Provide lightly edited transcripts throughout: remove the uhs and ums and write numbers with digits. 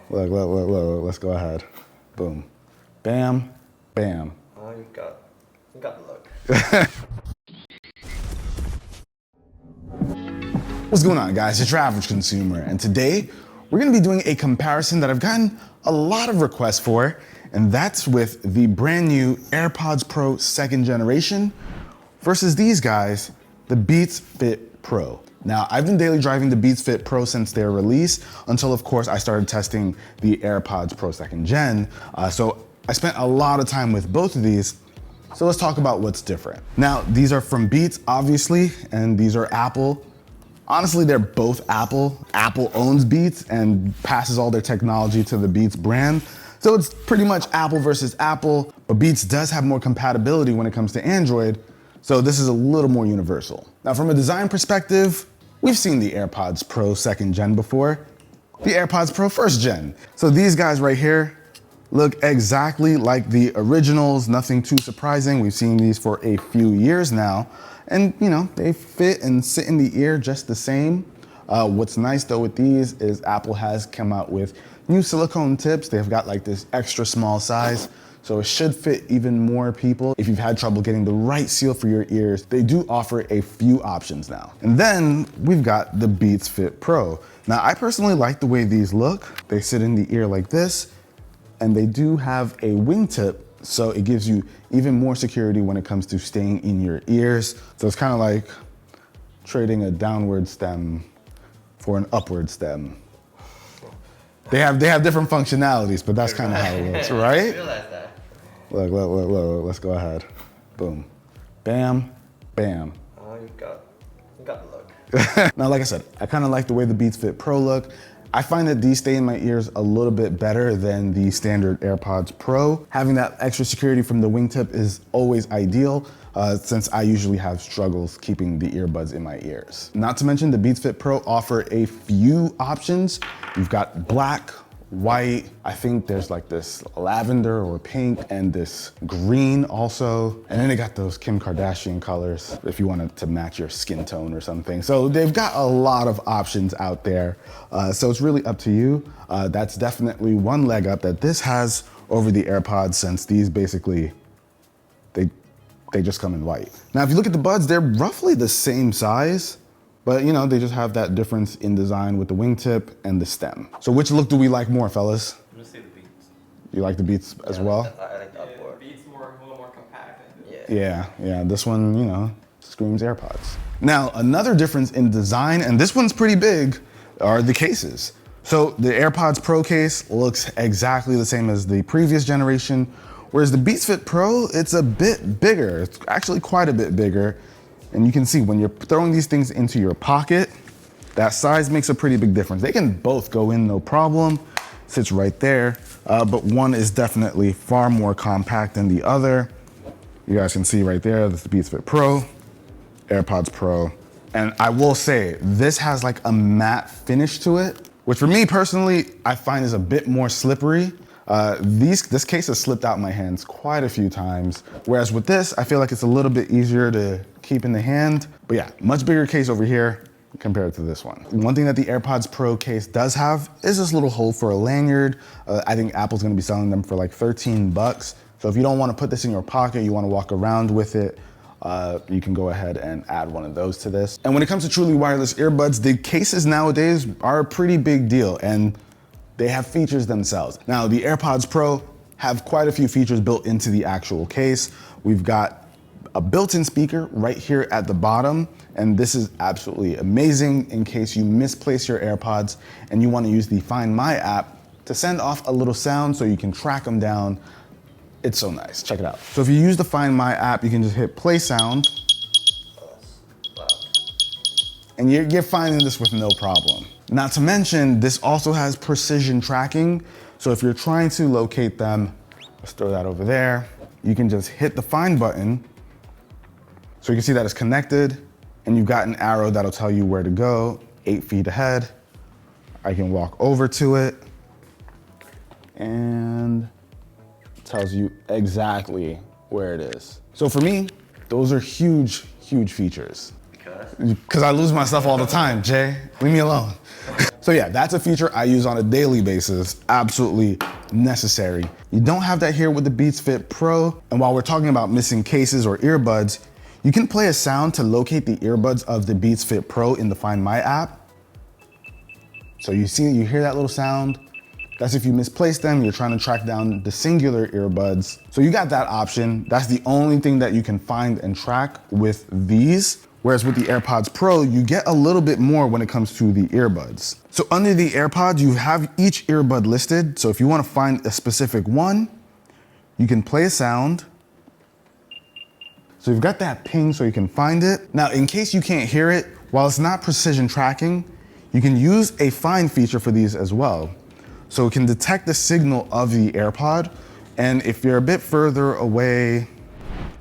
Look, let's go ahead. Boom. Bam, bam. Oh, you got the look. What's going on, guys? It's UrAvgConsumer, and today we're gonna be doing a comparison that I've gotten a lot of requests for, and that's with the brand new AirPods Pro 2nd generation versus these guys, the Beats Fit Pro. Now, I've been daily driving the Beats Fit Pro since their release, until of course I started testing the AirPods Pro 2nd gen. So I spent a lot of time with both of these. So let's talk about what's different. Now, these are from Beats, obviously, and these are Apple. Honestly, they're both Apple. Apple owns Beats and passes all their technology to the Beats brand. So it's pretty much Apple versus Apple, but Beats does have more compatibility when it comes to Android. So this is a little more universal. Now, from a design perspective, we've seen the AirPods Pro 2nd gen before, the AirPods Pro 1st gen. So these guys right here look exactly like the originals, nothing too surprising. We've seen these for a few years now. And you know, they fit and sit in the ear just the same. What's nice though with these is Apple has come out with new silicone tips. They've got like this extra small size, so it should fit even more people. If you've had trouble getting the right seal for your ears, they do offer a few options now. And then we've got the Beats Fit Pro. Now, I personally like the way these look. They sit in the ear like this, and they do have a wingtip, so it gives you even more security when it comes to staying in your ears. So it's kind of like trading a downward stem for an upward stem. They have different functionalities, but that's kind of how it looks, right? I realized that. Look, let's go ahead. Boom. Bam, bam. Oh, you got the look. Now, like I said, I kind of like the way the Beats Fit Pro look. I find that these stay in my ears a little bit better than the standard AirPods Pro. Having that extra security from the wingtip is always ideal, since I usually have struggles keeping the earbuds in my ears. Not to mention the Beats Fit Pro offer a few options. You've got black, white, I think there's like this lavender or pink, and this green also. And then they got those Kim Kardashian colors if you wanted to match your skin tone or something. So they've got a lot of options out there. So it's really up to you. That's definitely one leg up that this has over the AirPods, since these basically, they just come in white. Now, if you look at the buds, they're roughly the same size, but you know, they just have that difference in design with the wingtip and the stem. So which look do we like more, fellas? I'm gonna say the Beats. You like the Beats as well? I like the upward. Beats a little more compact. Yeah, this one, you know, screams AirPods. Now, another difference in design, and this one's pretty big, are the cases. So the AirPods Pro case looks exactly the same as the previous generation, whereas the Beats Fit Pro, it's a bit bigger. It's actually quite a bit bigger. And you can see when you're throwing these things into your pocket, that size makes a pretty big difference. They can both go in, no problem. Sits right there, but one is definitely far more compact than the other. You guys can see right there, this is the Beats Fit Pro, AirPods Pro. And I will say, this has like a matte finish to it, which for me personally, I find is a bit more slippery. This case has slipped out my hands quite a few times, whereas with this, I feel like it's a little bit easier to keep in the hand. But yeah, much bigger case over here compared to this one. One thing that the AirPods Pro case does have is this little hole for a lanyard. I think Apple's gonna be selling them for like 13 bucks. So if you don't wanna put this in your pocket, you wanna walk around with it, you can go ahead and add one of those to this. And when it comes to truly wireless earbuds, the cases nowadays are a pretty big deal, and they have features themselves. Now, the AirPods Pro have quite a few features built into the actual case. We've got a built-in speaker right here at the bottom, and this is absolutely amazing in case you misplace your AirPods and you want to use the Find My app to send off a little sound so you can track them down. It's so nice, check it out. So if you use the Find My app, you can just hit play sound, and you're finding this with no problem. Not to mention, this also has precision tracking. So if you're trying to locate them, let's throw that over there, you can just hit the find button. So you can see that it's connected, and you've got an arrow that'll tell you where to go, 8 feet ahead. I can walk over to it, and it tells you exactly where it is. So for me, those are huge, huge features. Because I lose myself all the time, Jay. Leave me alone. So yeah, that's a feature I use on a daily basis, absolutely necessary. You don't have that here with the Beats Fit Pro. And while we're talking about missing cases or earbuds, you can play a sound to locate the earbuds of the Beats Fit Pro in the Find My app. So you hear that little sound. That's if you misplace them, you're trying to track down the singular earbuds. So you got that option. That's the only thing that you can find and track with these. Whereas with the AirPods Pro, you get a little bit more when it comes to the earbuds. So under the AirPods, you have each earbud listed. So if you want to find a specific one, you can play a sound. So you've got that ping so you can find it. Now, in case you can't hear it, while it's not precision tracking, you can use a find feature for these as well. So it can detect the signal of the AirPod. And if you're a bit further away,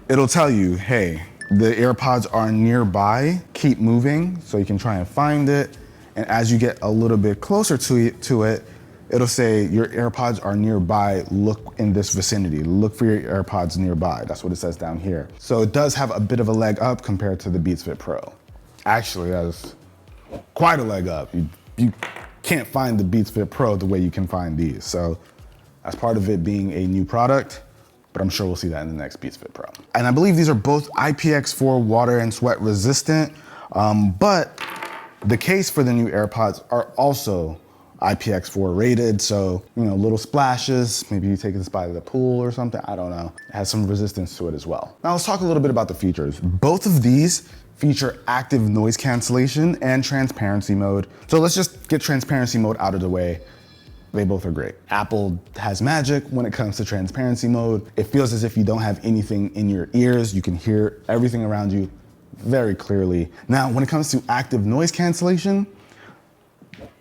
it'll tell you, hey, the AirPods are nearby, keep moving, so you can try and find it. And as you get a little bit closer to it, it'll say your AirPods are nearby, look in this vicinity, look for your AirPods nearby. That's what it says down here. So it does have a bit of a leg up compared to the Beats Fit Pro. Actually, that's quite a leg up. You can't find the Beats Fit Pro the way you can find these. So as part of it being a new product, but I'm sure we'll see that in the next Beats Fit Pro. And I believe these are both IPX4 water and sweat resistant, but the case for the new AirPods are also IPX4 rated. So, little splashes, maybe you take this by the pool or something, I don't know. It has some resistance to it as well. Now let's talk a little bit about the features. Both of these feature active noise cancellation and transparency mode. So let's just get transparency mode out of the way. They both are great. Apple has magic when it comes to transparency mode. It feels as if you don't have anything in your ears. You can hear everything around you very clearly. Now, when it comes to active noise cancellation,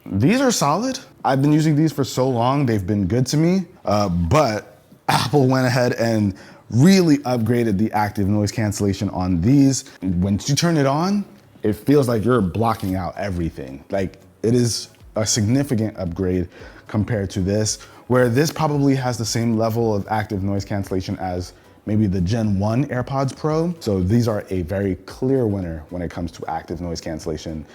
these are solid. I've been using these for so long. They've been good to me, but Apple went ahead and really upgraded the active noise cancellation on these. When you turn it on, it feels like you're blocking out everything. Like, it is a significant upgrade compared to this, where this probably has the same level of active noise cancellation as maybe the Gen 1 AirPods Pro. So these are a very clear winner when it comes to active noise cancellation.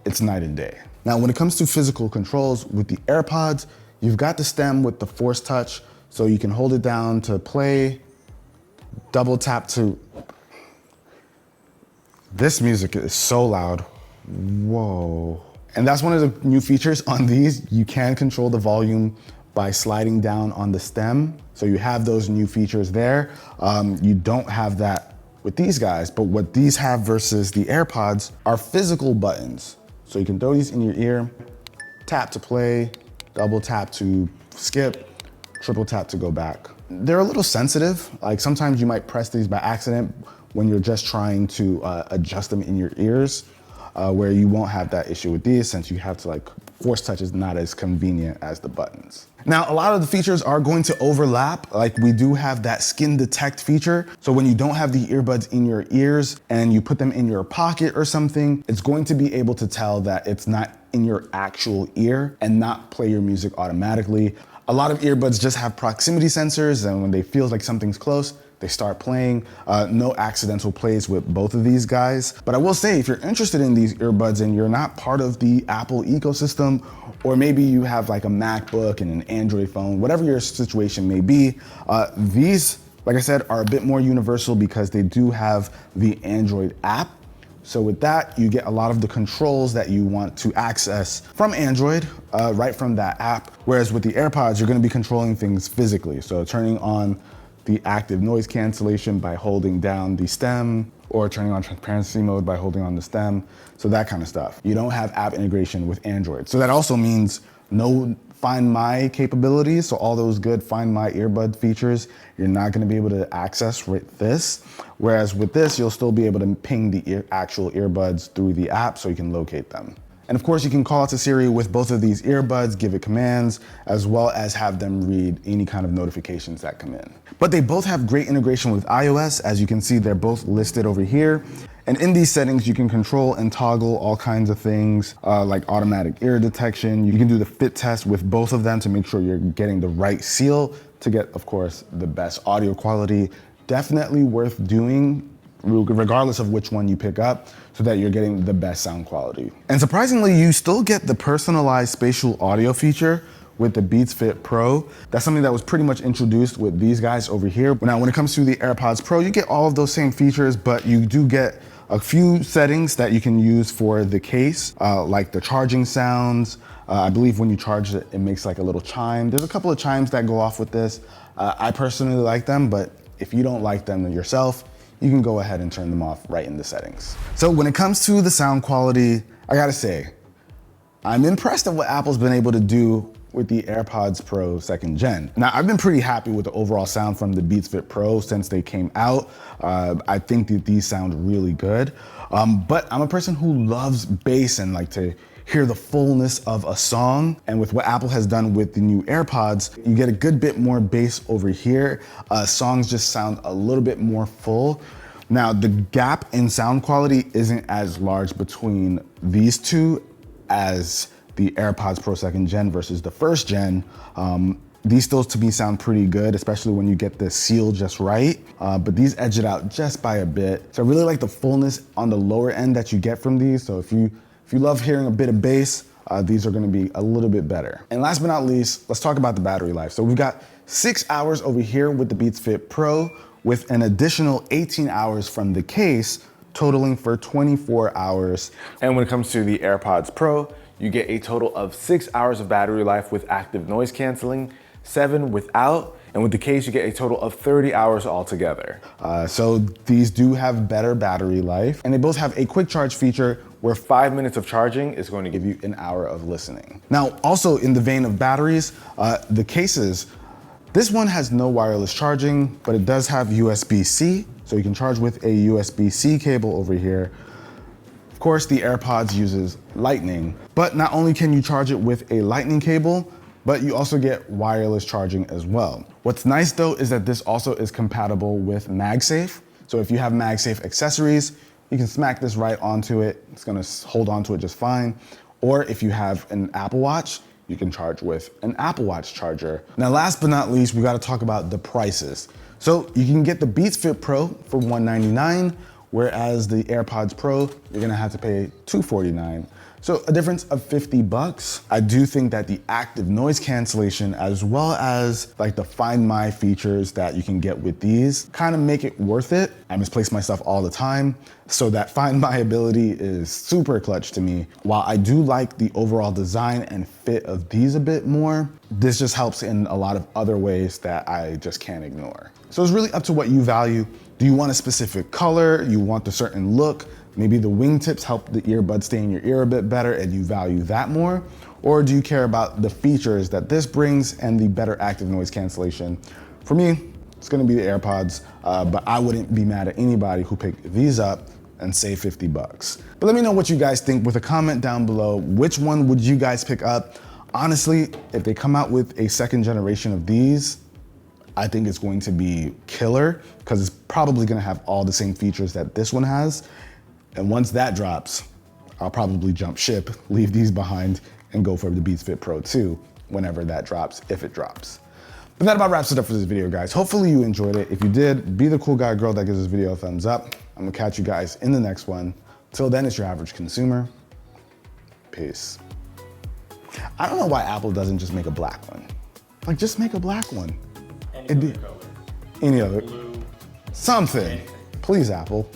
It's night and day. Now, when it comes to physical controls with the AirPods, you've got the stem with the force touch, so you can hold it down to play, double tap to. This music is so loud. Whoa. And that's one of the new features on these. You can control the volume by sliding down on the stem. So you have those new features there. You don't have that with these guys, but what these have versus the AirPods are physical buttons. So you can throw these in your ear, tap to play, double tap to skip, triple tap to go back. They're a little sensitive. Like sometimes you might press these by accident when you're just trying to adjust them in your ears. Where you won't have that issue with these since you have to force touch is not as convenient as the buttons. Now, a lot of the features are going to overlap. Like we do have that skin detect feature. So when you don't have the earbuds in your ears and you put them in your pocket or something, it's going to be able to tell that it's not in your actual ear and not play your music automatically. A lot of earbuds just have proximity sensors, and when they feel like something's close, they start playing. No accidental plays with both of these guys. But I will say, if you're interested in these earbuds and you're not part of the Apple ecosystem, or maybe you have like a MacBook and an Android phone, whatever your situation may be, these, like I said, are a bit more universal because they do have the Android app. So with that, you get a lot of the controls that you want to access from Android, right from that app. Whereas with the AirPods, you're gonna be controlling things physically. So turning on the active noise cancellation by holding down the stem, or turning on transparency mode by holding on the stem. So that kind of stuff. You don't have app integration with Android. So that also means no Find My capabilities. So all those good Find My earbud features, you're not gonna be able to access with this. Whereas with this, you'll still be able to ping the actual earbuds through the app so you can locate them. And of course, you can call out to Siri with both of these earbuds, give it commands, as well as have them read any kind of notifications that come in. But they both have great integration with iOS. As you can see, they're both listed over here. And in these settings, you can control and toggle all kinds of things like automatic ear detection. You can do the fit test with both of them to make sure you're getting the right seal to get, of course, the best audio quality. Definitely worth doing regardless of which one you pick up, so that you're getting the best sound quality. And surprisingly, you still get the personalized spatial audio feature with the Beats Fit Pro. That's something that was pretty much introduced with these guys over here. Now, when it comes to the AirPods Pro, you get all of those same features, but you do get a few settings that you can use for the case, like the charging sounds. I believe when you charge it, it makes like a little chime. There's a couple of chimes that go off with this. I personally like them, but if you don't like them yourself, you can go ahead and turn them off right in the settings. So when it comes to the sound quality, I gotta say, I'm impressed at what Apple's been able to do with the AirPods Pro 2nd Gen. Now, I've been pretty happy with the overall sound from the Beats Fit Pro since they came out. I think that these sound really good. But I'm a person who loves bass and like to hear the fullness of a song. And with what Apple has done with the new AirPods, you get a good bit more bass over here. Songs just sound a little bit more full. Now, the gap in sound quality isn't as large between these two as the AirPods Pro 2nd Gen versus the 1st Gen. These still to me sound pretty good, especially when you get the seal just right, but these edge it out just by a bit. So I really like the fullness on the lower end that you get from these. So if you love hearing a bit of bass, these are gonna be a little bit better. And last but not least, let's talk about the battery life. So we've got 6 hours over here with the Beats Fit Pro, with an additional 18 hours from the case, totaling for 24 hours. And when it comes to the AirPods Pro, you get a total of 6 hours of battery life with active noise canceling, 7 without, and with the case you get a total of 30 hours altogether. So these do have better battery life, and they both have a quick charge feature where 5 minutes of charging is going to give you an hour of listening. Now, also in the vein of batteries, the cases, this one has no wireless charging, but it does have USB-C, so you can charge with a USB-C cable over here. Of course, the AirPods uses Lightning, but not only can you charge it with a Lightning cable, but you also get wireless charging as well. What's nice though is that this also is compatible with MagSafe. So if you have MagSafe accessories, you can smack this right onto it. It's gonna hold onto it just fine. Or if you have an Apple Watch, you can charge with an Apple Watch charger. Now, last but not least, we gotta talk about the prices. So you can get the Beats Fit Pro for $199, whereas the AirPods Pro, you're gonna have to pay $249. So a difference of 50 bucks. I do think that the active noise cancellation, as well as like the Find My features that you can get with these, kind of make it worth it. I misplace myself all the time, so that Find My ability is super clutch to me. While I do like the overall design and fit of these a bit more, this just helps in a lot of other ways that I just can't ignore. So it's really up to what you value. Do you want a specific color? You want a certain look? Maybe the wingtips help the earbud stay in your ear a bit better and you value that more? Or do you care about the features that this brings and the better active noise cancellation? For me, it's gonna be the AirPods, but I wouldn't be mad at anybody who picked these up and save 50 bucks. But let me know what you guys think with a comment down below. Which one would you guys pick up? Honestly, if they come out with a 2nd generation of these, I think it's going to be killer, because it's probably gonna have all the same features that this one has. And once that drops, I'll probably jump ship, leave these behind, and go for the Beats Fit Pro 2 whenever that drops, if it drops. But that about wraps it up for this video, guys. Hopefully you enjoyed it. If you did, be the cool guy or girl that gives this video a thumbs up. I'm gonna catch you guys in the next one. Till then, it's your average consumer. Peace. I don't know why Apple doesn't just make a black one. Like, just make a black one. Any other color. Any other, Blue. something. Anything. Please, Apple.